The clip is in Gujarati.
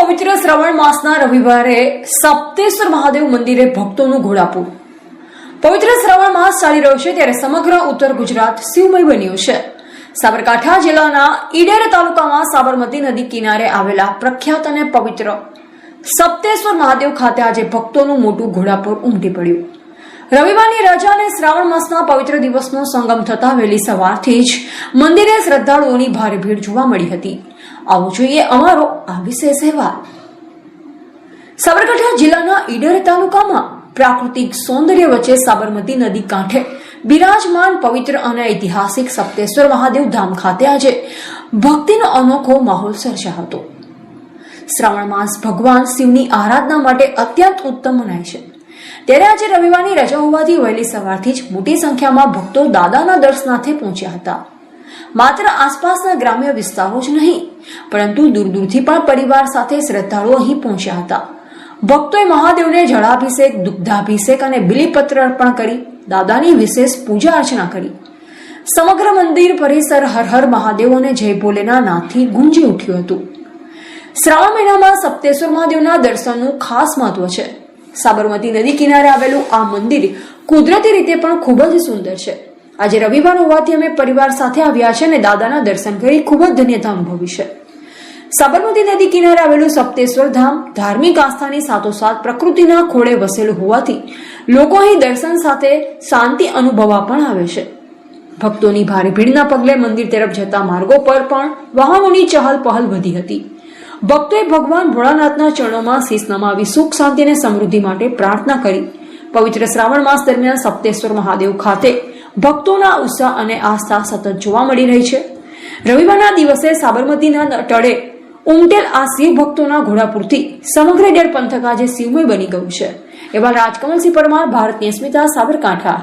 પવિત્ર શ્રાવણ માસના રવિવારે સપ્તેશ્વર મહાદેવ મંદિરે ભક્તોનું ઘોડાપુર। પવિત્ર શ્રાવણ માસ ચાલી રહ્યો છે ત્યારે સમગ્ર ઉત્તર ગુજરાત શિવમય બન્યું છે। સાબરકાંઠા જિલ્લાના ઈડર તાલુકામાં સાબરમતી નદી કિનારે આવેલા પ્રખ્યાત અને પવિત્ર સપ્તેશ્વર મહાદેવ ખાતે આજે ભક્તોનું મોટું ઘોડાપુર ઉમટી પડ્યું। રવિવારની રજા અને શ્રાવણ માસના પવિત્ર દિવસનો સંગમ થતા વહેલી સવારથી જ મંદિરે શ્રદ્ધાળુઓની ભારે ભીડ જોવા મળી હતી। આવો જોઈએ અમારો આ વિશેષ અહેવાલ। સાબરકાંઠા જિલ્લાના ઈડર તાલુકામાં પ્રાકૃતિક સૌંદર્ય વચ્ચે સાબરમતી નદી કાંઠે બિરાજમાન પવિત્ર અને ઐતિહાસિક સપ્તેશ્વર મહાદેવ ધામ ખાતે આજે ભક્તિનો અનોખો માહોલ સર્જાયો હતો। શ્રાવણ માસ ભગવાન શિવની આરાધના માટે અત્યંત ઉત્તમ મનાય છે, ત્યારે આજે રવિવારની રજા હોવાથી વહેલી સવારથી જ મોટી સંખ્યામાં ભક્તો દાદાના દર્શનાર્થે પહોંચ્યા હતા। માત્ર આસપાસના ગ્રામ્ય વિસ્તારો જ નહીં, પરંતુ દૂર દૂરથી પણ પરિવાર સાથે શ્રદ્ધાળુઓ અહીં પહોંચ્યા હતા। ભક્તોએ મહાદેવને જળાભિષેક, દુગ્ધાભિષેક અને બિલીપત્ર અર્પણ કરી દાદાની વિશેષ પૂજા અર્ચના કરી। સમગ્ર મંદિર પરિસર હર હર મહાદેવ અને જય ભોલેના નાદથી ગુંજી ઉઠ્યું હતું। શ્રાવણ મહિનામાં સપ્તેશ્વર મહાદેવના દર્શનનું ખાસ મહત્વ છે। સાબરમતી નદી કિનારે આવેલું આ મંદિર કુદરતી રીતે પણ ખૂબ જ સુંદર છે। આજે રવિવાર હોવાથી અમે પરિવાર સાથે આવ્યા છે અને દાદાના દર્શન કરી ખૂબ જ ધન્યતા અનુભવી છે। સાબરમતી નદી કિનારે આવેલું સપ્તેશ્વર ધામ ધાર્મિક આસ્થાની સાથોસાથ પ્રકૃતિના ખોળે વસેલું હોવાથી લોકો અહીં દર્શન સાથે શાંતિ અનુભવવા પણ આવે છે। ભક્તોની ભારે ભીડના પગલે મંદિર તરફ જતા માર્ગો પર પણ વાહનોની ચહલ પહલ વધી હતી। ભક્તોએ ભગવાન ભોળાનાથના ચરણોમાં શીશ નમાવી સુખ શાંતિ અને સમૃદ્ધિ માટે પ્રાર્થના કરી। પવિત્ર શ્રાવણ માસ દરમિયાન સપ્તેશ્વર મહાદેવ ખાતે ભક્તોના ઉત્સાહ અને આસ્થા સતત જોવા મળી રહી છે। રવિવારના દિવસે સાબરમતીના તળે ઉમટેલ આ શિવ ભક્તોના ઘોડાપુરથી સમગ્ર ઈડર પંથક આજે શિવમય બની ગયું છે। એવા રાજકમલસિંહ પરમાર, ભારતની અસ્મિતા, સાબરકાંઠા।